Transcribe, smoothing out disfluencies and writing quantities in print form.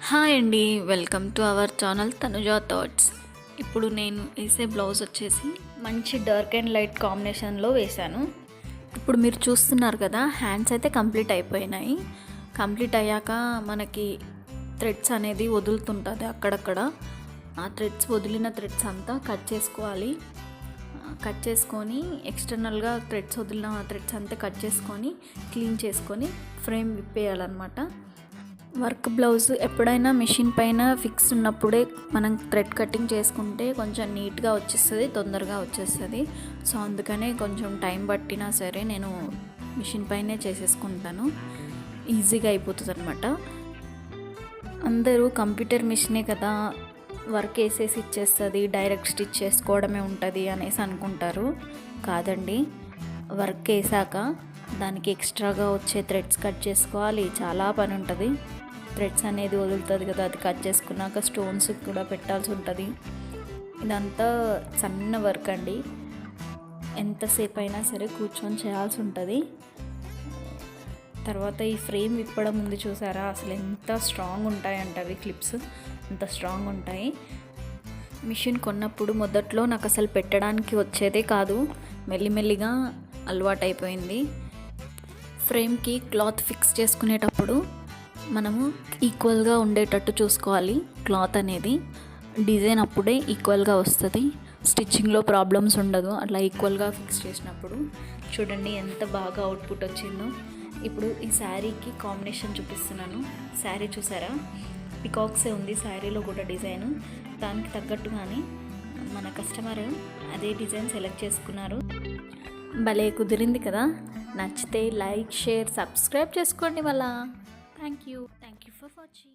Hi అండి, welcome to our channel Tanuja thoughts. ఇప్పుడు నేను వేసే బ్లౌజ్ వచ్చేసి మంచి డార్క్ అండ్ లైట్ కాంబినేషన్లో వేశాను. ఇప్పుడు మీరు చూస్తున్నారు కదా, హ్యాండ్స్ అయితే కంప్లీట్ అయిపోయినాయి. కంప్లీట్ అయ్యాక మనకి థ్రెడ్స్ అనేది వదులుతుంటుంది అక్కడక్కడ. ఆ వదిలిన థ్రెడ్స్ అంతా కట్ చేసుకోవాలి. కట్ చేసుకొని ఎక్స్టర్నల్గా వదిలిన థ్రెడ్స్ అంతా కట్ చేసుకొని క్లీన్ చేసుకొని ఫ్రేమ్ విప్పేయాలన్నమాట. వర్క్ బ్లౌజ్ ఎప్పుడైనా మిషన్ పైన ఫిక్స్ ఉన్నప్పుడే మనం థ్రెడ్ కటింగ్ చేసుకుంటే కొంచెం నీట్గా వచ్చేస్తుంది, తొందరగా వచ్చేస్తుంది. సో అందుకనే కొంచెం టైం పట్టినా సరే నేను మిషన్ పైనే చేసేసుకుంటాను, ఈజీగా అయిపోతుంది అనమాట. అందరూ కంప్యూటర్ మిషనే కదా, వర్క్ వేసేసి ఇచ్చేస్తుంది, డైరెక్ట్ స్టిచ్ చేసుకోవడమే ఉంటుంది అనేసి అనుకుంటారు. కాదండి, వర్క్ వేసాక దానికి ఎక్స్ట్రాగా వచ్చే థ్రెడ్స్ కట్ చేసుకోవాలి, చాలా పని ఉంటుంది. థ్రెడ్స్ అనేది వదులుతుంది కదా, అది కట్ చేసుకున్నాక స్టోన్స్ కూడా పెట్టాల్సి ఉంటుంది. ఇదంతా సన్న వర్క్ అండి, ఎంతసేపు అయినా సరే కూర్చొని చేయాల్సి ఉంటుంది. తర్వాత ఈ ఫ్రేమ్ విప్పడం ఉంది చూసారా, అసలు ఎంత స్ట్రాంగ్ ఉంటాయంటే అవి క్లిప్స్ అంత స్ట్రాంగ్ ఉంటాయి. మిషన్ కొన్నప్పుడు మొదట్లో నాకు అసలు పెట్టడానికి వచ్చేదే కాదు, మెల్లిమెల్లిగా అలవాటైపోయింది. ఫ్రేమ్కి క్లాత్ ఫిక్స్ చేసుకునేటప్పుడు మనము ఈక్వల్గా ఉండేటట్టు చూసుకోవాలి. క్లాత్ అనేది డిజైన్ అప్పుడే ఈక్వల్గా వస్తుంది, స్టిచ్చింగ్లో ప్రాబ్లమ్స్ ఉండదు. అట్లా ఈక్వల్గా ఫిక్స్ చేసినప్పుడు చూడండి ఎంత బాగా అవుట్పుట్ వచ్చిందో. ఇప్పుడు ఈ శారీకి కాంబినేషన్ చూపిస్తున్నాను. శారీ చూసారా, పికాక్సే ఉంది శారీలో కూడా డిజైన్. దానికి తగ్గట్టుగానే మన కస్టమర్ అదే డిజైన్ సెలెక్ట్ చేసుకున్నారు. భలే కుదిరింది కదా. నచ్చితే లైక్, షేర్, సబ్స్క్రైబ్ చేసుకోండి. Thank you for watching.